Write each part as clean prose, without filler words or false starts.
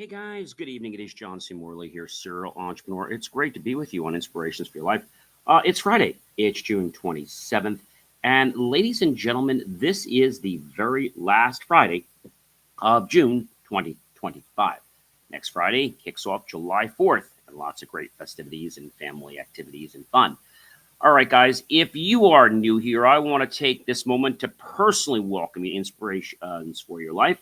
Hey guys, good evening. It is John C. Morley here, serial entrepreneur. It's great to be with you on Inspirations for Your Life. It's Friday, it's June 27th. And ladies and gentlemen, this is the very last Friday of June 2025. Next Friday kicks off July 4th, and lots of great festivities and family activities and fun. All right, guys, if you are new here, I want to take this moment to personally welcome you to Inspirations for Your Life.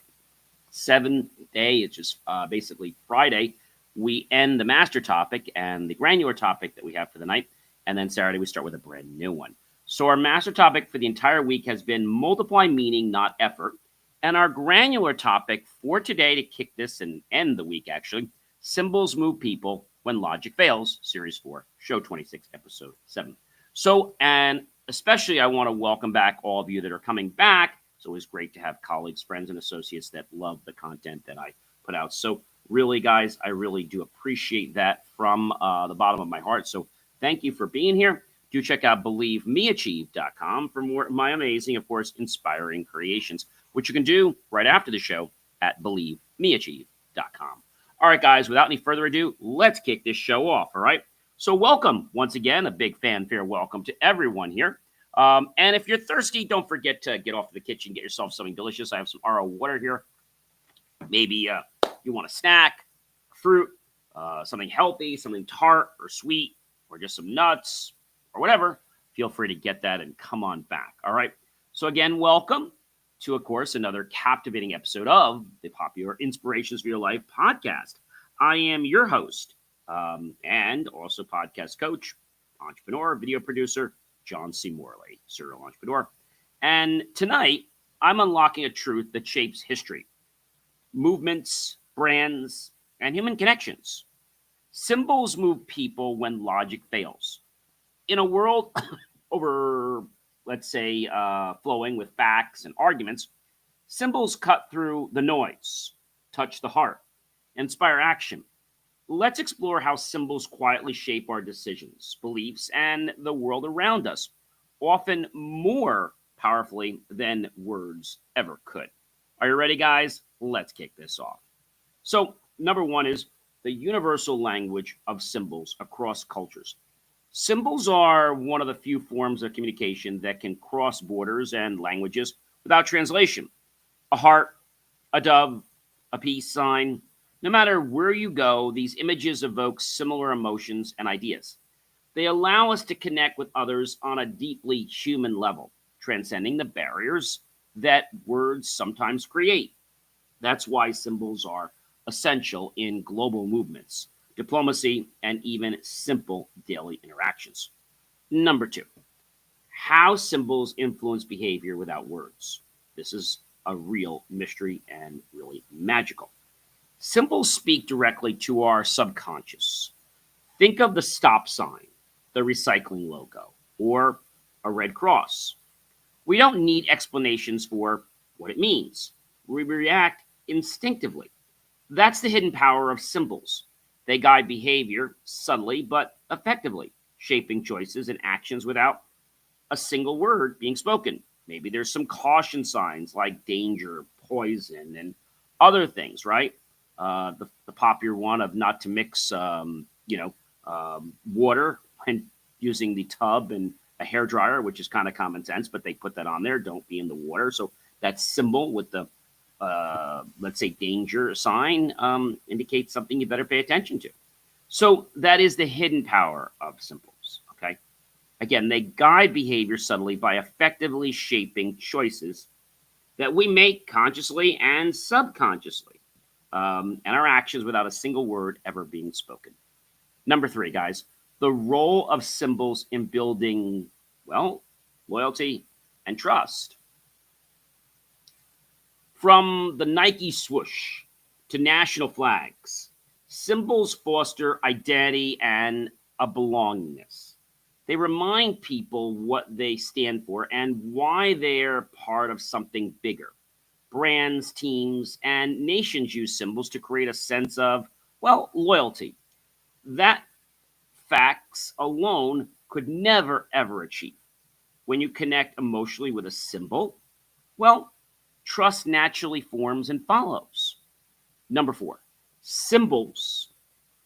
7th day, it's just basically Friday. We end the master topic and the granular topic that we have for the night. And then Saturday, we start with a brand new one. So our master topic for the entire week has been multiply meaning, not effort. And our granular topic for today to kick this and end the week, actually, symbols move people when logic fails, series 4, show 26, episode 7. So, and especially I want to welcome back all of you that are coming back. It's always great to have colleagues, friends, and associates that love the content that I put out. So really, guys, I really do appreciate that from the bottom of my heart. So thank you for being here. Do check out believemeachieve.com for more of my amazing, of course, inspiring creations, which you can do right after the show at believemeachieve.com. All right, guys, without any further ado, let's kick this show off, all right? So welcome, once again, a big fanfare welcome to everyone here. And if you're thirsty, don't forget to get off to the kitchen, get yourself something delicious. I have some RO water here. Maybe you want a snack, fruit, something healthy, something tart or sweet, or just some nuts or whatever. Feel free to get that and come on back. All right. So again, welcome to, of course, another captivating episode of the popular Inspirations for Your Life podcast. I am your host and also podcast coach, entrepreneur, video producer, John C. Morley, serial entrepreneur. And tonight, I'm unlocking a truth that shapes history, movements, brands, and human connections. Symbols move people when logic fails. In a world over, let's say, flowing with facts and arguments, symbols cut through the noise, touch the heart, inspire action. Let's explore how symbols quietly shape our decisions, beliefs, and the world around us, often more powerfully than words ever could. Are you ready, guys? Let's kick this off. So, number one is the universal language of symbols across cultures. Symbols are one of the few forms of communication that can cross borders and languages without translation. A heart, a dove, a peace sign. No matter where you go, these images evoke similar emotions and ideas. They allow us to connect with others on a deeply human level, transcending the barriers that words sometimes create. That's why symbols are essential in global movements, diplomacy, and even simple daily interactions. Number two, how symbols influence behavior without words. This is a real mystery and really magical. Symbols speak directly to our subconscious. Think of the stop sign, the recycling logo, or a red cross. We don't need explanations for what it means. We react instinctively. That's the hidden power of symbols. They guide behavior subtly but effectively, shaping choices and actions without a single word being spoken. Maybe there's some caution signs like danger, poison, and other things, right? The popular one of not to mix, water when using the tub and a hair dryer, which is kind of common sense, but they put that on there. Don't be in the water. So that symbol with the, let's say, danger sign indicates something you better pay attention to. So that is the hidden power of symbols. Okay. Again, they guide behavior subtly by effectively shaping choices that we make consciously and subconsciously. And our actions without a single word ever being spoken. Number three, guys, the role of symbols in building, well, loyalty and trust. From the Nike swoosh to national flags, symbols foster identity and a belongingness. They remind people what they stand for and why they're part of something bigger. Brands, teams, and nations use symbols to create a sense of, well, loyalty. That facts alone could never, ever achieve. When you connect emotionally with a symbol, well, trust naturally forms and follows. Number four, Symbols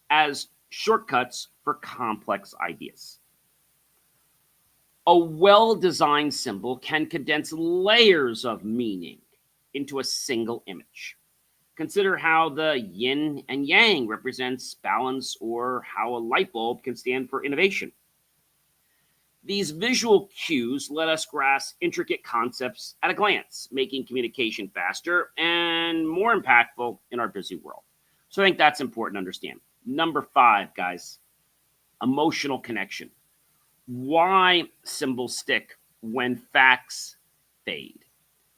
as shortcuts for complex ideas. A well-designed symbol can condense layers of meaning into a single image. Consider how the yin and yang represents balance, or how a light bulb can stand for innovation. These visual cues let us grasp intricate concepts at a glance, making communication faster and more impactful in our busy world. So I think that's important to understand. Number 5, guys, emotional connection. Why symbols stick when facts fade?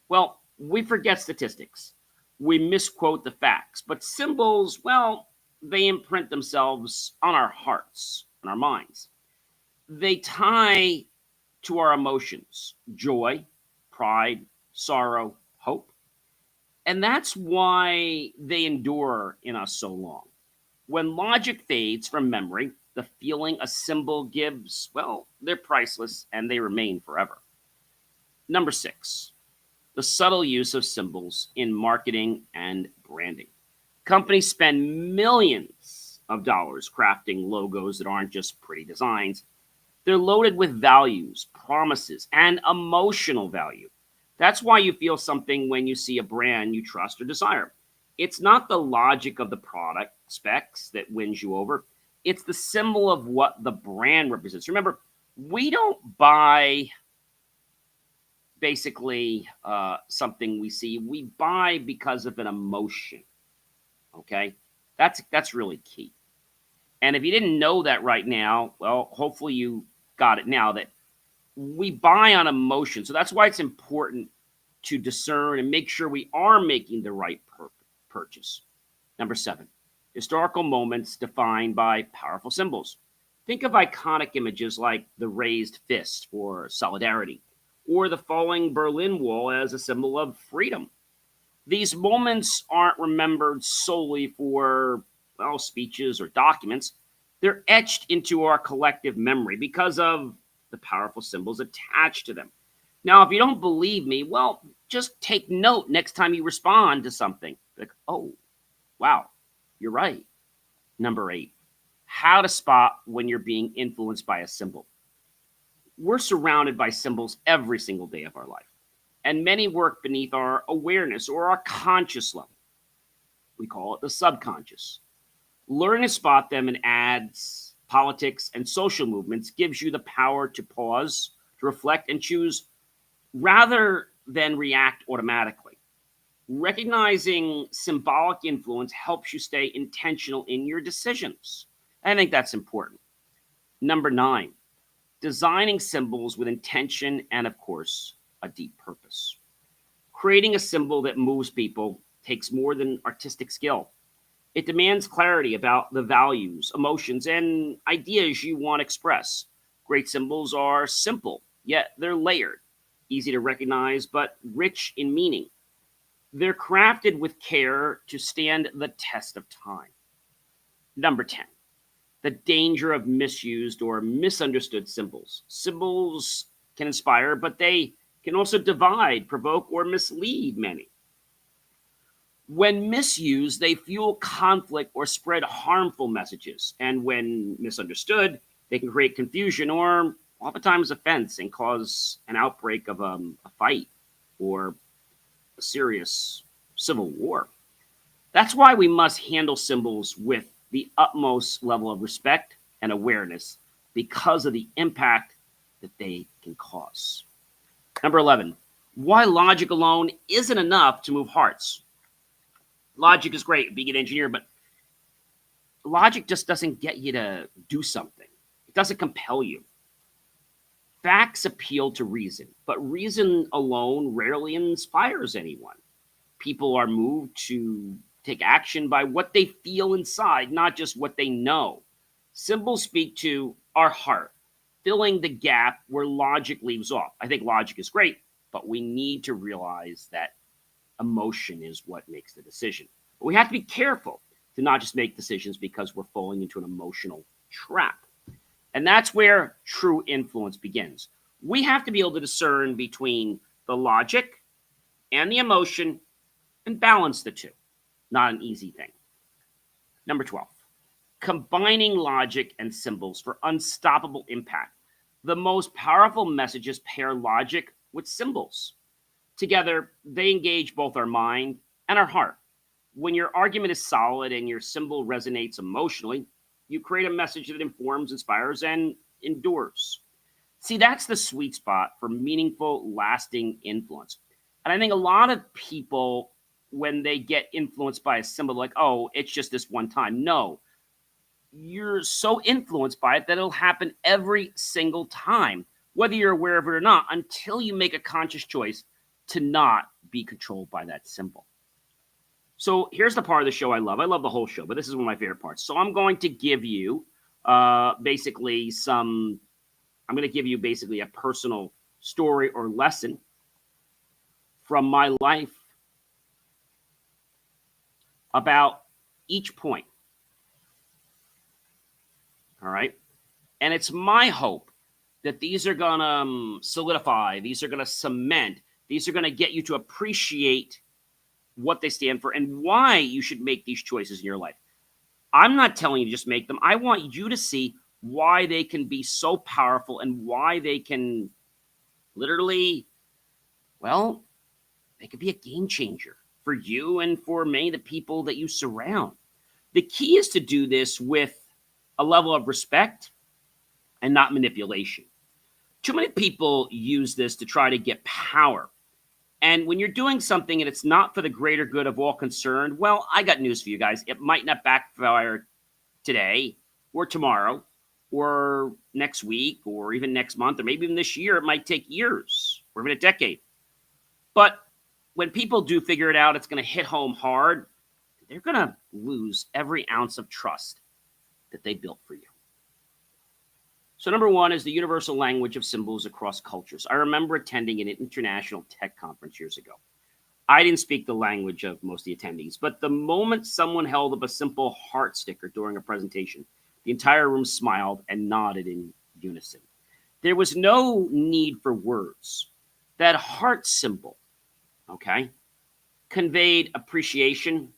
Well, we forget statistics. We misquote the facts, but symbols, well, they imprint themselves on our hearts and our minds. They tie to our emotions: joy, pride, sorrow, hope. And that's why they endure in us so long. When logic fades from memory, the feeling a symbol gives, well, they're priceless and they remain forever. Number 6, the subtle use of symbols in marketing and branding. Companies spend millions of dollars crafting logos that aren't just pretty designs. They're loaded with values, promises, and emotional value. That's why you feel something when you see a brand you trust or desire. It's not the logic of the product specs that wins you over. It's the symbol of what the brand represents. Remember, we don't buy basically something we see. We buy because of an emotion. Okay, that's really key. And if you didn't know that right now, well, hopefully you got it now, that we buy on emotion. So that's why it's important to discern and make sure we are making the right purchase. Number 7, historical moments defined by powerful symbols. Think of iconic images like the raised fist for solidarity, or the falling Berlin Wall as a symbol of freedom. These moments aren't remembered solely for, well, speeches or documents. They're etched into our collective memory because of the powerful symbols attached to them. Now, if you don't believe me, well, just take note next time you respond to something. Like, oh, wow, you're right. Number 8, how to spot when you're being influenced by a symbol. We're surrounded by symbols every single day of our life, and many work beneath our awareness or our conscious level. We call it the subconscious. Learning to spot them in ads, politics, and social movements gives you the power to pause, to reflect, and choose rather than react automatically. Recognizing symbolic influence helps you stay intentional in your decisions. I think that's important. Number 9, designing symbols with intention and, of course, a deep purpose. Creating a symbol that moves people takes more than artistic skill. It demands clarity about the values, emotions, and ideas you want to express. Great symbols are simple, yet they're layered, easy to recognize, but rich in meaning. They're crafted with care to stand the test of time. Number 10, the danger of misused or misunderstood symbols. Symbols can inspire, but they can also divide, provoke, or mislead many. When misused, they fuel conflict or spread harmful messages. And when misunderstood, they can create confusion or oftentimes offense and cause an outbreak of a fight or a serious civil war. That's why we must handle symbols with the utmost level of respect and awareness because of the impact that they can cause. Number 11, why logic alone isn't enough to move hearts. Logic is great, being an engineer, but logic just doesn't get you to do something. It doesn't compel you. Facts appeal to reason, but reason alone rarely inspires anyone. People are moved to take action by what they feel inside, not just what they know. Symbols speak to our heart, filling the gap where logic leaves off. I think logic is great, but we need to realize that emotion is what makes the decision. But we have to be careful to not just make decisions because we're falling into an emotional trap. And that's where true influence begins. We have to be able to discern between the logic and the emotion and balance the two. Not an easy thing. Number 12, combining logic and symbols for unstoppable impact. The most powerful messages pair logic with symbols. Together, they engage both our mind and our heart. When your argument is solid and your symbol resonates emotionally, you create a message that informs, inspires, and endures. See, that's the sweet spot for meaningful, lasting influence. And I think a lot of people, when they get influenced by a symbol, like, oh, it's just this one time. No, you're so influenced by it that it'll happen every single time, whether you're aware of it or not, until you make a conscious choice to not be controlled by that symbol. So here's the part of the show I love. I love the whole show, but this is one of my favorite parts. So I'm going to give you basically some, I'm going to give you basically a personal story or lesson from my life about each point. All right. And it's my hope that these are going to solidify, these are going to cement, these are going to get you to appreciate what they stand for and why you should make these choices in your life. I'm not telling you to just make them. I want you to see why they can be so powerful and why they can literally, well, they could be a game changer for you and for many of the people that you surround. The key is to do this with a level of respect and not manipulation. Too many people use this to try to get power. And when you're doing something and it's not for the greater good of all concerned, well, I got news for you guys. It might not backfire today or tomorrow or next week or even next month or maybe even this year. It might take years or even a decade. But when people do figure it out, it's going to hit home hard. They're going to lose every ounce of trust that they built for you. So number one is the universal language of symbols across cultures. I remember attending an international tech conference years ago. I didn't speak the language of most of the attendees, but the moment someone held up a simple heart sticker during a presentation, the entire room smiled and nodded in unison. There was no need for words. That heart symbol, okay, conveyed appreciation,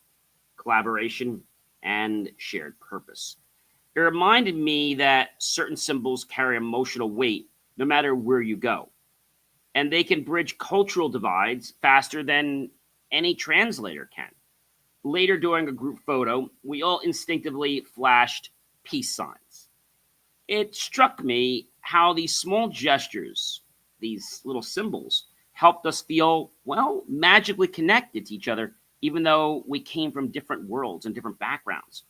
collaboration, and shared purpose. It reminded me that certain symbols carry emotional weight no matter where you go. And they can bridge cultural divides faster than any translator can. Later, during a group photo, we all instinctively flashed peace signs. It struck me how these small gestures, these little symbols, helped us feel, well, magically connected to each other, even though we came from different worlds and different backgrounds.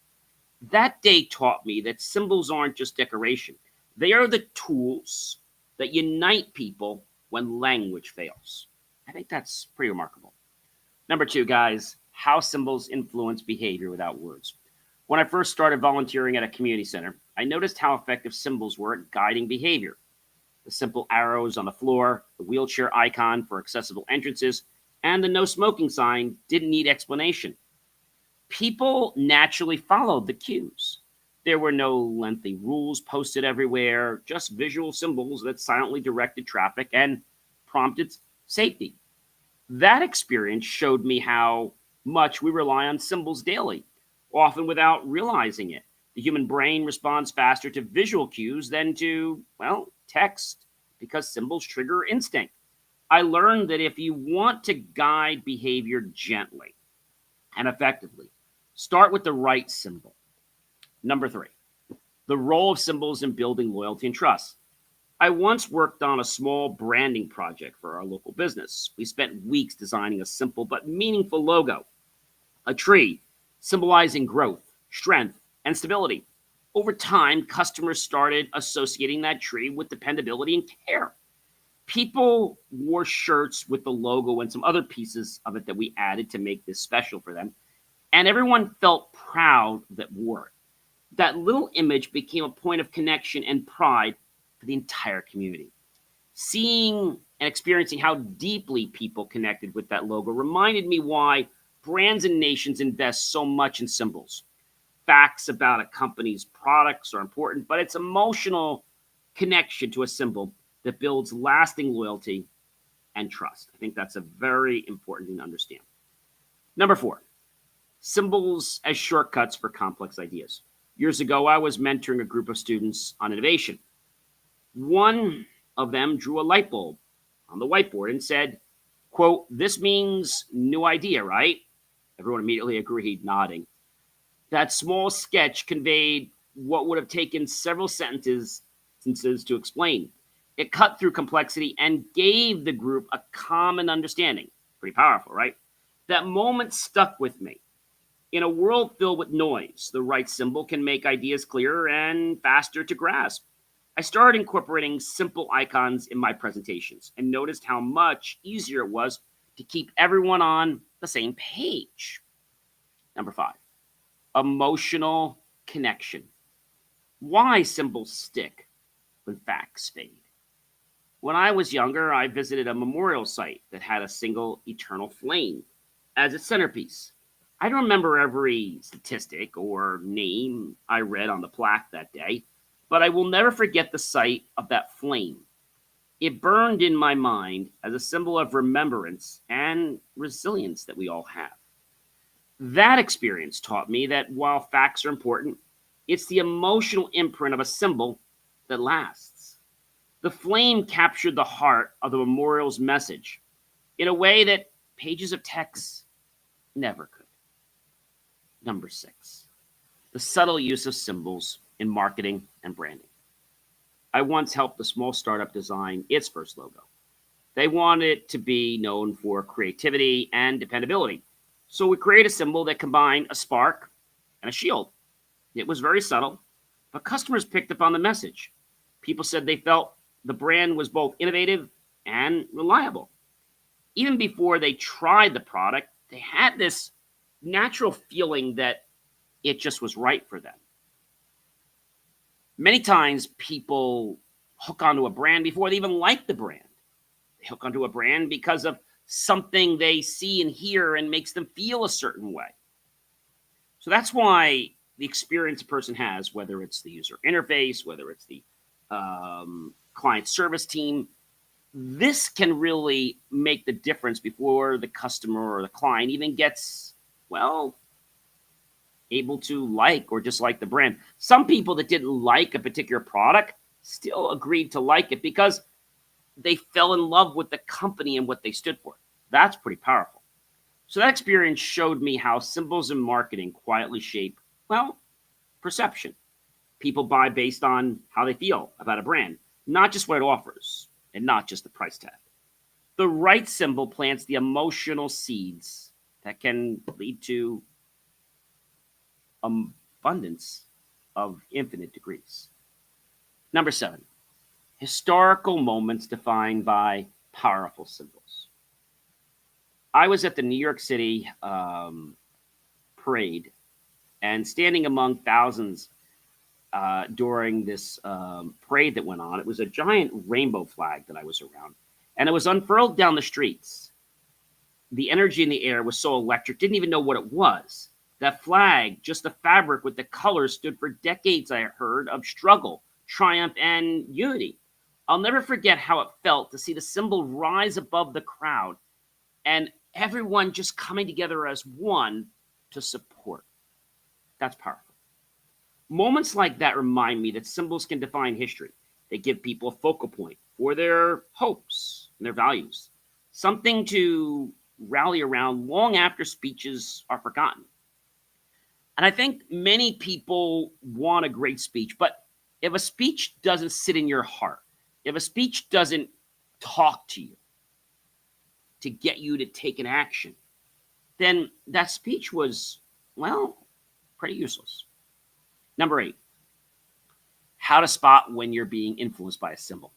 That day taught me that symbols aren't just decoration. They are the tools that unite people when language fails. I think that's pretty remarkable. Number two, guys, how symbols influence behavior without words. When I first started volunteering at a community center, I noticed how effective symbols were at guiding behavior. The simple arrows on the floor, the wheelchair icon for accessible entrances, and the no smoking sign didn't need explanation. People naturally followed the cues. There were no lengthy rules posted everywhere, just visual symbols that silently directed traffic and prompted safety. That experience showed me how much we rely on symbols daily, often without realizing it. The human brain responds faster to visual cues than to, well, text, because symbols trigger instinct. I learned that if you want to guide behavior gently and effectively, start with the right symbol. Number three, the role of symbols in building loyalty and trust. I once worked on a small branding project for our local business. We spent weeks designing a simple but meaningful logo, a tree symbolizing growth, strength, and stability. Over time, customers started associating that tree with dependability and care. People wore shirts with the logo and some other pieces of it that we added to make this special for them. And everyone felt proud that wore it. That little image became a point of connection and pride for the entire community. Seeing and experiencing how deeply people connected with that logo reminded me why brands and nations invest so much in symbols. Facts about a company's products are important, but it's emotional connection to a symbol that builds lasting loyalty and trust. I think that's a very important thing to understand. Number four, Symbols as shortcuts for complex ideas. Years ago, I was mentoring a group of students on innovation. One of them drew a light bulb on the whiteboard and said, quote, "This means new idea, right?" Everyone immediately agreed, nodding. That small sketch conveyed what would have taken several sentences to explain. It cut through complexity and gave the group a common understanding. Pretty powerful, right? That moment stuck with me. In a world filled with noise, the right symbol can make ideas clearer and faster to grasp. I started incorporating simple icons in my presentations and noticed how much easier it was to keep everyone on the same page. Number 5, emotional connection. Why symbols stick when facts fade. When I was younger, I visited a memorial site that had a single eternal flame as its centerpiece. I don't remember every statistic or name I read on the plaque that day, but I will never forget the sight of that flame. It burned in my mind as a symbol of remembrance and resilience that we all have. That experience taught me that while facts are important, it's the emotional imprint of a symbol that lasts. The flame captured the heart of the memorial's message in a way that pages of text never could. Number 6, the subtle use of symbols in marketing and branding. I once helped a small startup design its first logo. They wanted it to be known for creativity and dependability. So we created a symbol that combined a spark and a shield. It was very subtle, but customers picked up on the message. People said they felt the brand was both innovative and reliable. Even before they tried the product, they had this natural feeling that it just was right for them. Many times people hook onto a brand before they even like the brand. They hook onto a brand because of something they see and hear and makes them feel a certain way. So that's why the experience a person has, whether it's the user interface, whether it's the client service team, this can really make the difference before the customer or the client even gets, well, able to like or dislike the brand. Some people that didn't like a particular product still agreed to like it because they fell in love with the company and what they stood for. That's pretty powerful. So that experience showed me how symbols in marketing quietly shape, well, perception. People buy based on how they feel about a brand, not just what it offers and not just the price tag. The right symbol plants the emotional seeds that can lead to abundance of infinite degrees. Number 7, historical moments defined by powerful symbols. I was at the New York City parade and standing among thousands during this parade that went on. It was a giant rainbow flag that I was around, and it was unfurled down the streets. The energy in the air was so electric, didn't even know what it was. That flag, just the fabric with the colors, stood for decades, I heard, of struggle, triumph, and unity. I'll never forget how it felt to see the symbol rise above the crowd and everyone just coming together as one to support. That's powerful. Moments like that remind me that symbols can define history. They give people a focal point for their hopes and their values, something to rally around long after speeches are forgotten. And I think many people want a great speech, but if a speech doesn't sit in your heart, if a speech doesn't talk to you to get you to take an action, then that speech was, well, pretty useless. Number 8, how to spot when you're being influenced by a symbol.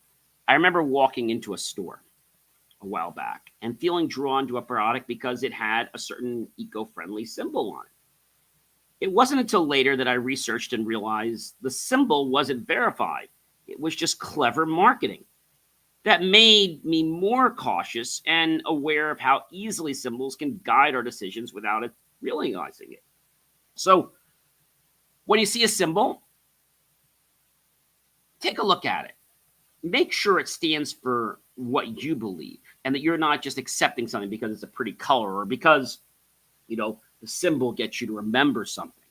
I remember walking into a store a while back and feeling drawn to a product because it had a certain eco-friendly symbol on it. It wasn't until later that I researched and realized the symbol wasn't verified. It was just clever marketing. That made me more cautious and aware of how easily symbols can guide our decisions without it realizing it. So when you see a symbol, take a look at it. Make sure it stands for what you believe and that you're not just accepting something because it's a pretty color or because, the symbol gets you to remember something.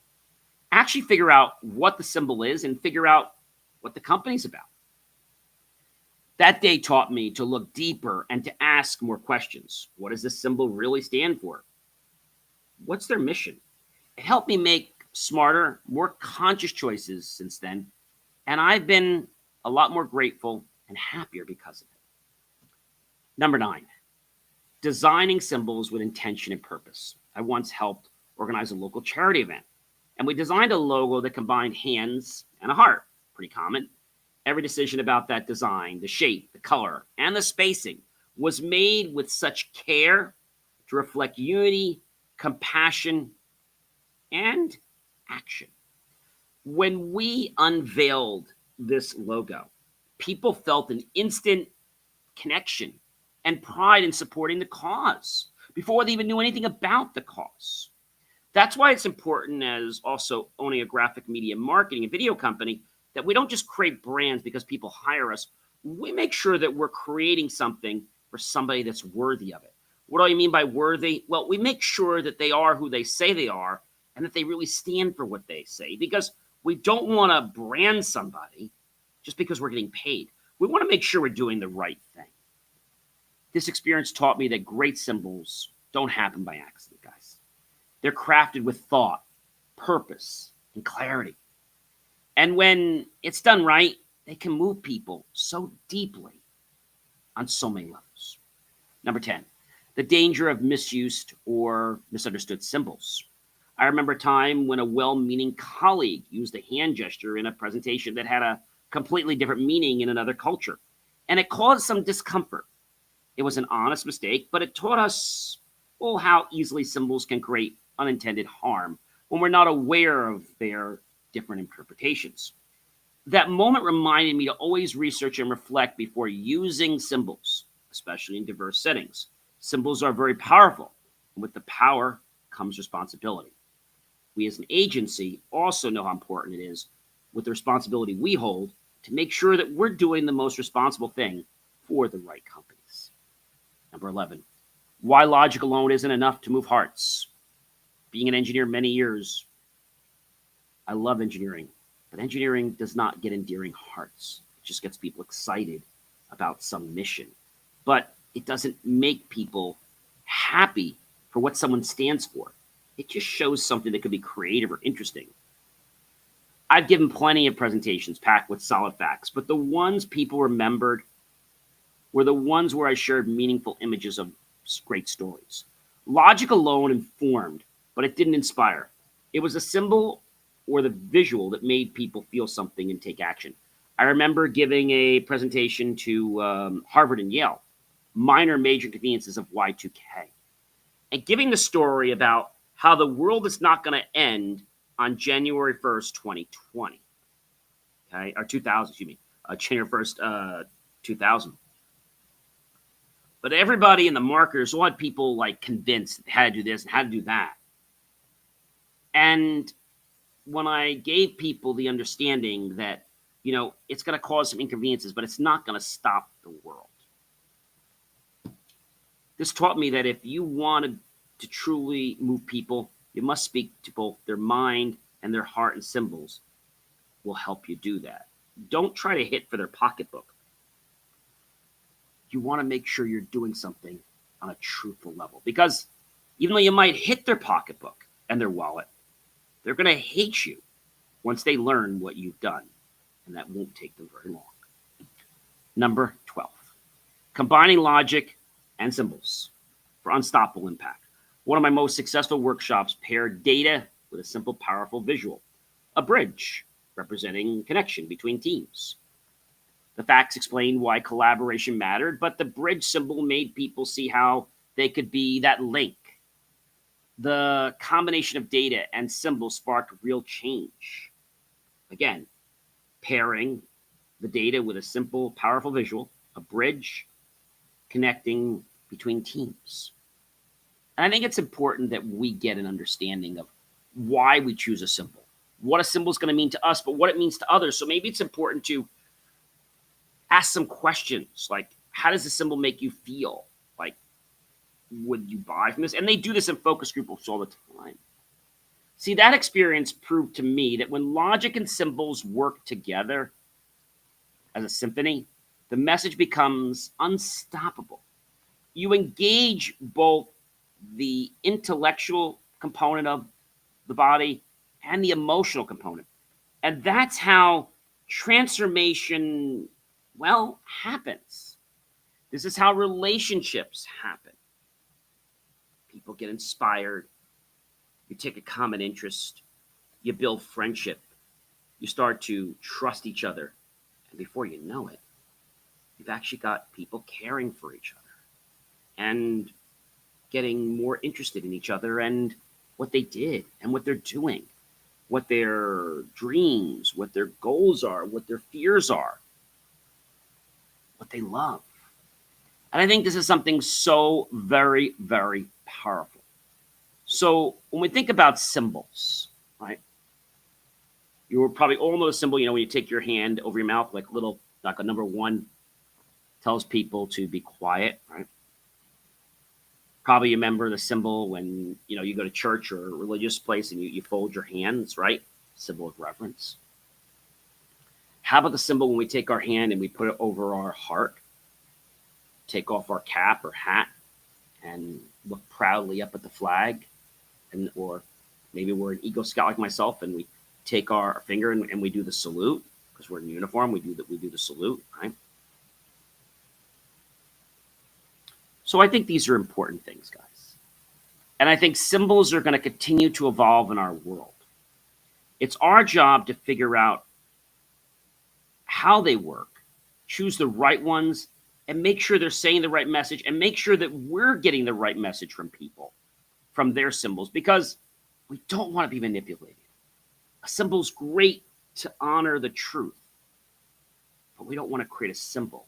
Actually figure out what the symbol is and figure out what the company's about. That day taught me to look deeper and to ask more questions. What does this symbol really stand for? What's their mission? It helped me make smarter, more conscious choices since then, and I've been a lot more grateful and happier because of it. Number 9, designing symbols with intention and purpose. I once helped organize a local charity event, and we designed a logo that combined hands and a heart. Pretty common. Every decision about that design, the shape, the color, and the spacing was made with such care to reflect unity, compassion, and action. When we unveiled this logo, people felt an instant connection and pride in supporting the cause before they even knew anything about the cause. That's why it's important, as also owning a graphic media marketing and video company, that we don't just create brands because people hire us. We make sure that we're creating something for somebody that's worthy of it. What do I mean by worthy? Well, we make sure that they are who they say they are and that they really stand for what they say, because we don't want to brand somebody just because we're getting paid. We want to make sure we're doing the right thing. This experience taught me that great symbols don't happen by accident, guys. They're crafted with thought, purpose, and clarity. And when it's done right, they can move people so deeply on so many levels. Number 10, the danger of misused or misunderstood symbols. I remember a time when a well-meaning colleague used a hand gesture in a presentation that had a completely different meaning in another culture, and it caused some discomfort. It was an honest mistake, but it taught us, well, how easily symbols can create unintended harm when we're not aware of their different interpretations. That moment reminded me to always research and reflect before using symbols, especially in diverse settings. Symbols are very powerful, and with the power comes responsibility. We as an agency also know how important it is, with the responsibility we hold, to make sure that we're doing the most responsible thing for the right companies. Number 11, why logic alone isn't enough to move hearts. Being an engineer many years, I love engineering, but engineering does not get endearing hearts. It just gets people excited about some mission, but it doesn't make people happy for what someone stands for. It just shows something that could be creative or interesting. I've given plenty of presentations packed with solid facts, but the ones people remembered were the ones where I shared meaningful images of great stories. Logic alone informed, but it didn't inspire. It was a symbol or the visual that made people feel something and take action. I remember giving a presentation to Harvard and Yale, minor major conveniences of Y2K, and giving the story about how the world is not going to end on January 1st, 2020. Okay, or 2000, excuse me, January 1st, 2000. But everybody in the marketers all had people like convinced how to do this and how to do that. And when I gave people the understanding that, you know, it's going to cause some inconveniences, but it's not going to stop the world. This taught me that if you wanted to truly move people, you must speak to both their mind and their heart, and symbols will help you do that. Don't try to hit for their pocketbook. You want to make sure you're doing something on a truthful level, because even though you might hit their pocketbook and their wallet, they're going to hate you once they learn what you've done, and that won't take them very long. Number 12, combining logic and symbols for unstoppable impact. One of my most successful workshops paired data with a simple, powerful visual, a bridge representing connection between teams. The facts explained why collaboration mattered, but the bridge symbol made people see how they could be that link. The combination of data and symbols sparked real change. Again, pairing the data with a simple, powerful visual, a bridge connecting between teams. And I think it's important that we get an understanding of why we choose a symbol, what a symbol is going to mean to us, but what it means to others. So maybe it's important to ask some questions like, how does the symbol make you feel? Like, would you buy from this? And they do this in focus groups all the time. See, that experience proved to me that when logic and symbols work together as a symphony, the message becomes unstoppable. You engage both the intellectual component of the body and the emotional component. And that's how transformation, well, happens. This is how relationships happen. People get inspired. You take a common interest. You build friendship. You start to trust each other. And before you know it, you've actually got people caring for each other and getting more interested in each other and what they did and what they're doing, what their dreams, what their goals are, what their fears are, what they love. And I think this is something so very, very powerful. So when we think about symbols, right? You probably all know the symbol, when you take your hand over your mouth, like a number one tells people to be quiet, right? Probably remember the symbol when, you go to church or a religious place and you fold your hands, right? Symbol of reverence. How about the symbol when we take our hand and we put it over our heart, take off our cap or hat and look proudly up at the flag, or maybe we're an Eagle Scout like myself and we take our finger and we do the salute because we're in uniform. We do the salute, right? So I think these are important things, guys. And I think symbols are going to continue to evolve in our world. It's our job to figure out how they work, choose the right ones, and make sure they're saying the right message, and make sure that we're getting the right message from people, from their symbols, because we don't want to be manipulated. A symbol's great to honor the truth, but we don't want to create a symbol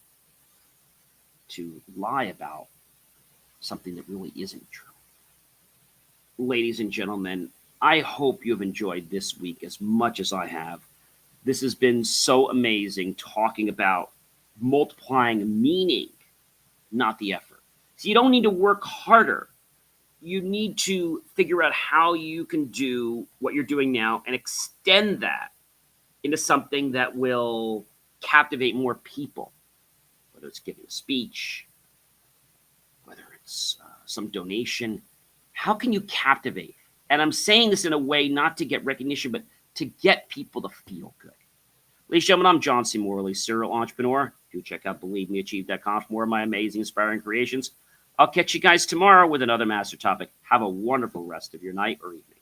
to lie about something that really isn't true. Ladies and gentlemen, I hope you've enjoyed this week as much as I have. This has been so amazing talking about multiplying meaning, not the effort. So you don't need to work harder. You need to figure out how you can do what you're doing now and extend that into something that will captivate more people, whether it's giving a speech, whether it's some donation. How can you captivate? And I'm saying this in a way not to get recognition, but to get people to feel good. Ladies and gentlemen, I'm John C. Morley, serial entrepreneur. Do check out BelieveMeAchieve.com for more of my amazing, inspiring creations. I'll catch you guys tomorrow with another master topic. Have a wonderful rest of your night or evening.